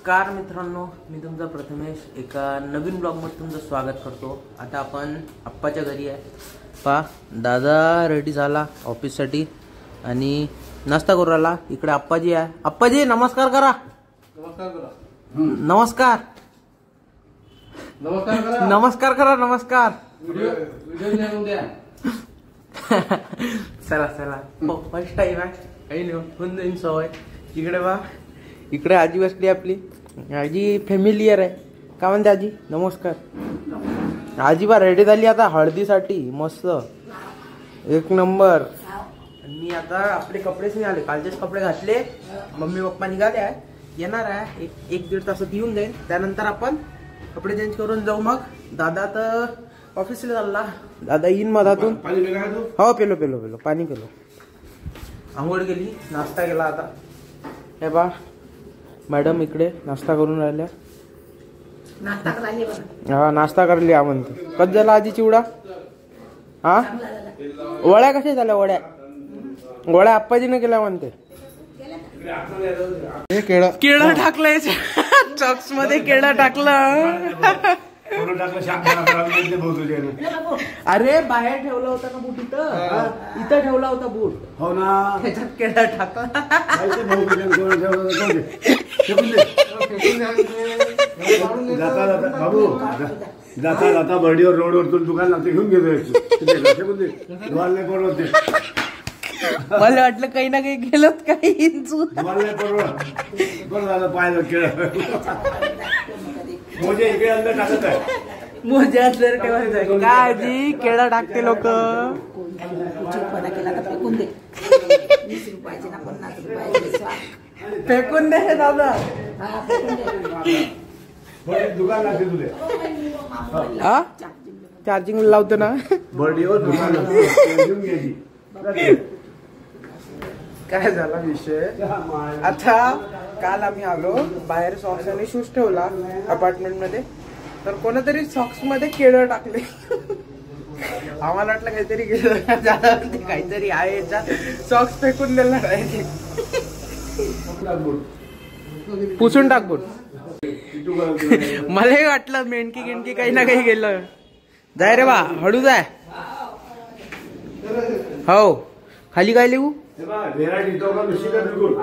नमस्कार मित्रांनो, मी तुमचा प्रथमेश एका नवीन ब्लॉग मध्ये तुमचं स्वागत करतो। आता आपण आप्पाच्या घरी आहे। पा दादा रेडी झाला ऑफिस साठी आणि नाश्ता करू राहिला। इकडे आप्पाजी आहे। आप्पाजी नमस्कार करा। नमस्कार करा। नमस्कार नमस्कार करा। नमस्कार करा। नमस्कार व्हिडिओ द्या। चला चला फर्स्ट टाइम आहे, काही नाही होऊन जाईन सवय। इकडे बा, इकडे आजी बसली आपली। आजी फॅमिलियर आहे। काय म्हणते आजी? नमस्कार। आजी बा रेडी झाली आता हळदीसाठी, मस्त एक नंबर। मी आता आपले कपडेच निघाले, कालचेच कपडे घातले। मम्मी पप्पा निघाले आहे, येणार आहे एक दीड तासात येऊन जाईल। त्यानंतर आपण कपडे चेंज करून जाऊ। मग दादा तर ऑफिसला चालला, दादा येईन मधातून। हो पेलो पेलो पेलो पाणी पेलो, आंघोळ गेली, नाश्ता केला। आता हे बा मॅडम इकडे नाश्ता करून राहिल्या। हा नाश्ता करली आ म्हणते। कधी झाला आजी चिवडा? हा वड्या कशा झाल्या? वड्या आप्पाजीने केल्या म्हणते। केळं टाकलंय चॉक्स मध्ये, केळं टाकलं। अरे बाहेर ठेवला होता ना बूट, इथं ठेवला होता बूट। हो ना, त्याच्यात केळं टाकला। बाबू जाता जाता बर्डीवर रोडवर तुला दुकान लागते घेऊन गेलो। मला वाटलं काही ना काही गेलं काही बरं झालं पाहिलं केळं। मोजे इकडे अंदर टाकत आहे, मोजे अंदर ठेवायचं काय आजी? केळं टाकते लोक। फेकून दे दादा। दुकान लागते तुले, हा चार्जिंग लावतो ना बर्डीवर दुकान घेऊन घ्यायची। काय झाला विषय? आता काल आम्ही आलो, बाहेर सॉक्स आणि शूज ठेवला अपार्टमेंट मध्ये, तर कोणतरी सॉक्स मध्ये केळं टाकले। आम्हाला वाटलं काहीतरी गेलं, काहीतरी आहे सॉक्स फेकून दिला नाही। पुसून टाक बोल। मलाही वाटलं मेणकी गिणकी काही ना काही गेलं। जाय रे बा, हळू जाय। हो खाली काय लिहू? व्हेरायटी तो का सीधा बिलकुल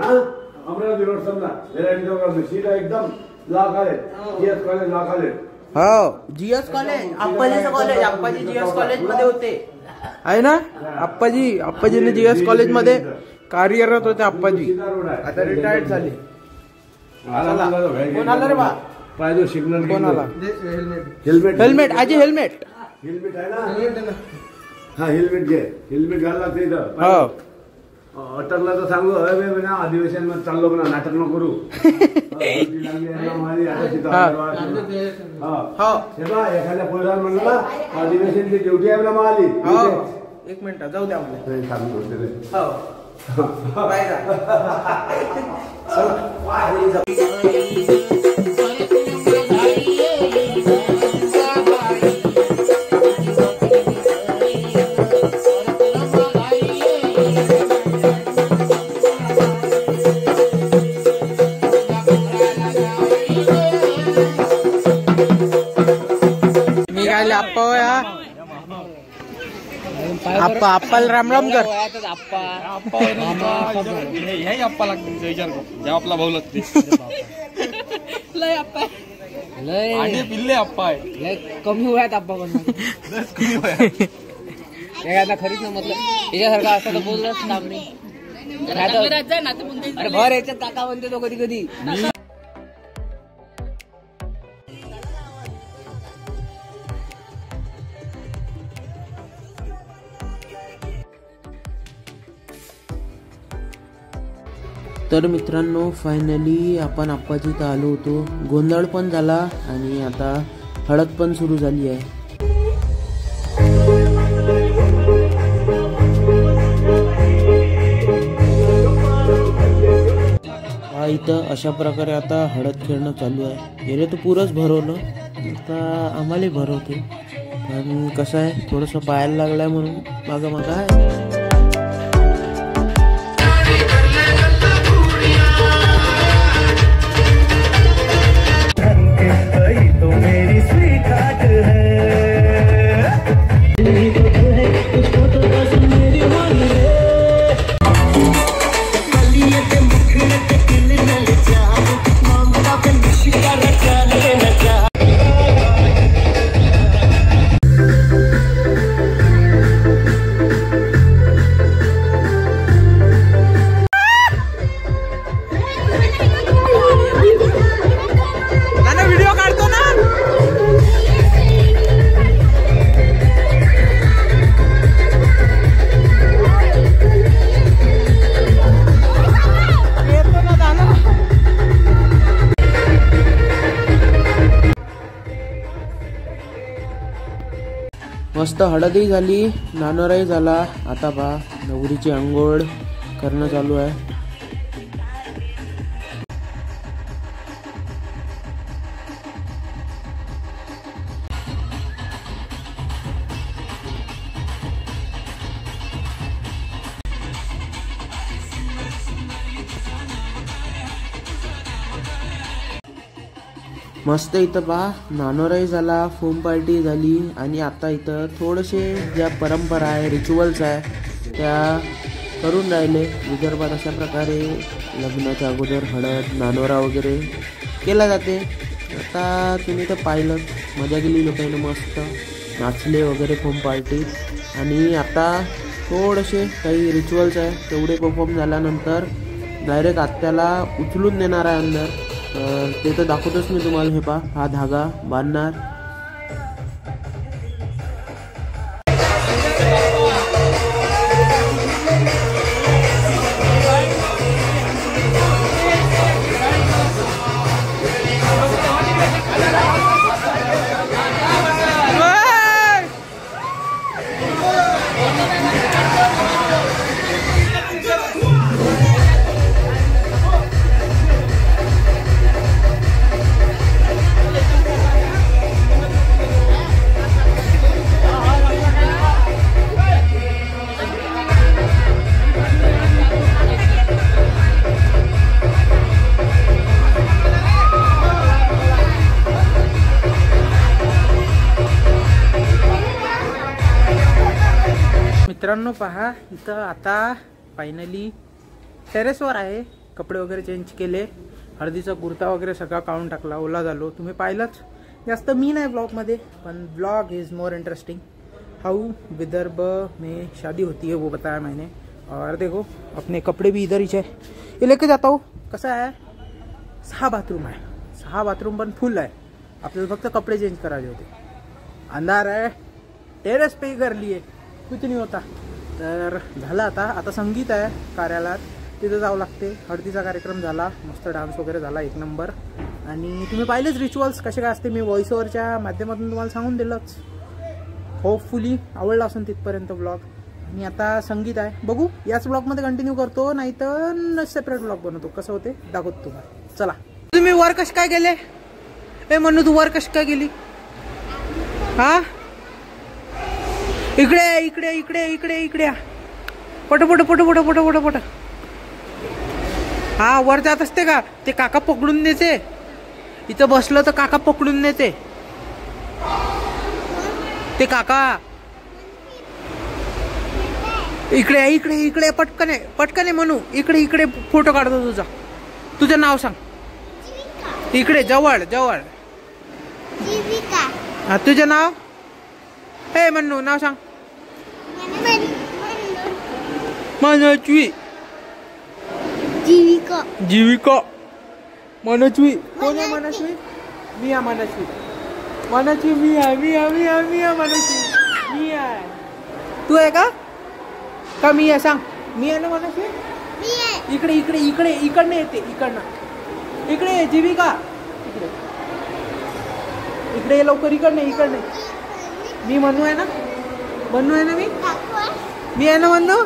अमरावती रोड समजा व्हेरायटी तो का सीधा एकदम लाखाले जीएस कॉलेज लाखाले। हो जीएस कॉलेज, आप्पाजीचं कॉलेज। आप्पाजी जीएस कॉलेज मध्ये होते आहे ना? आप्पाजीने जीएस कॉलेज मध्ये कार्यरत होते आप्पाजी, आता रिटायर्ड झाले। कोण आला रे बा? पाहिजे सिग्नल कोण आला? हेल्मेट हेल्मेट आजी, हेल्मेट हेल्मेट आहे ना? हा हेल्मेट घे, हेल्मेट घालला ते इथं। हो अटकला तर सांगू अधिवेशन मध्ये चाललो म्हणा, नाटक न करू। एखाद्या पोलिसांना म्हणलं ना अधिवेशनची ड्युटी आहे ना आली। एक मिनिट जाऊ द्या मला सांगतो। आप्पा आप्पाला राम राम कर। आप्पा लागते विचार जेव्हा आपला भाऊ लागते। लय आप्पा लय पिल्ले आप्पा आहे, लय कमी वयात आप्पा पण कमी वयात। आता खरीच ना मतलब याच्यासारखा असं तर बोललंच काम नाही। अरे भर याच्यात काका म्हणते तो कधी कधी। तर मित्रांनो फायनली आपण आप्पाजीत आलो होतो। गोंधळ पण झाला आणि आता हळद पण सुरू झाली आहे। इथं अशा प्रकारे आता हळद खेळणं चालू आहे. गेले तर पुरंच भरवलं, आता आम्हालाही भरवते. पण कसं आहे, थोडंसं पायाला लागलं आहे म्हणून मागं मागं आहे. मस्त हळदही झाली, नानोराही झाला. आता पहा नवरीची अंघोळ करणं चालू आहे. मस्त इथं पहा नानोराही झाला, फोम पार्टी झाली. आणि आता इथं थोडेसे ज्या परंपरा आहे, रिच्युअल्स आहे, त्या करून राहिले. विदर्भात अशा प्रकारे लग्नाच्या अगोदर हळद, नानोरा वगैरे केला जाते. आता तुम्ही तर पाहिलं, मजा केली लोकांनी, मस्त नाचले वगैरे फोम पार्टी. आणि आता थोडेसे काही रिच्युअल्स आहे, तेवढे परफॉर्म झाल्यानंतर डायरेक्ट आत्याला उचलून देणार आहे अंदर. तर ते तर दाखवतोच मी तुम्हाला. हे पहा, हा धागा बांधणार. मित्रांनो पहा, इथं आता फायनली टेरेसवर आहे. कपडे वगैरे चेंज केले, हळदीचा कुर्ता वगैरे सगळा काढून टाकला, ओला झालो. तुम्ही पाहिलंच, जास्त मी नाही ब्लॉगमध्ये, पण ब्लॉग इज़ मोर इंटरेस्टिंग. हाउ विदर्भ में शादी होती है वो बताया मैंने. और देखो अपने कपड़े भी इधर ही है, ये लेके जाता हूँ. कसा आहे, 6 बाथरूम आहे, 6 बाथरूम पण फुल आहे. आपल्याला फक्त कपडे चेंज करायचे होते. अंधार आहे, टेरेस पे ही कर लिए, कुछ नहीं होता. तर झालं आता संगीत आहे कार्यालयात, तिथं जावं लागते. हळदीचा कार्यक्रम झाला, मस्त डान्स वगैरे झाला, एक नंबर. आणि तुम्ही पाहिलेच रिच्युअल्स कसे काय असते. मी व्हॉइस ओव्हरच्या माध्यमातून तुम्हाला सांगून दिलंच. होपफुली आवडला असेल तिथपर्यंत ब्लॉग. आणि आता संगीत आहे, बघू याच ब्लॉगमध्ये कंटिन्यू करतो, नाही तर सेपरेट ब्लॉग बनवतो. कसं होते दाखवतो तुम्हाला. चला. तुम्ही वर कशी काय गेले, ए म्हणू तू वर कशी काय गेली. हा इकडे इकडे इकडे इकडे इकडे पट पट पट पट पट पट पट. हा वर जात असते का, ते काका पकडून नेते. इथं बसलं तर काका पकडून नेते, ते काका. इकडे इकडे इकडे पटकने पटकने म्हणू, इकडे इकडे फोटो काढतो तुझा. तुझं नाव सांग. इकडे जवळ जवळ. हा तुझं नाव. हे म्हणू नाव सांग. मनस्वी. जीविका. जीविका. मनस्वी. कोण आहे मनस्वी. मी आहे मनस्वी. मनस्वी मी आहे, मी आहे, मी आहे, मी आहे मनस्वी. मी आहे. तू आहे का, का मी आहे सांग. मी आहे ना मनस्वी. इकडे इकडे इकडे इकडनं येते, इकडनं. इकडे जीविका, इकडे इकडे लवकर. इकडनं इकडनं. मी मनू आहे ना, मनू आहे ना, मी आहे ना मनू.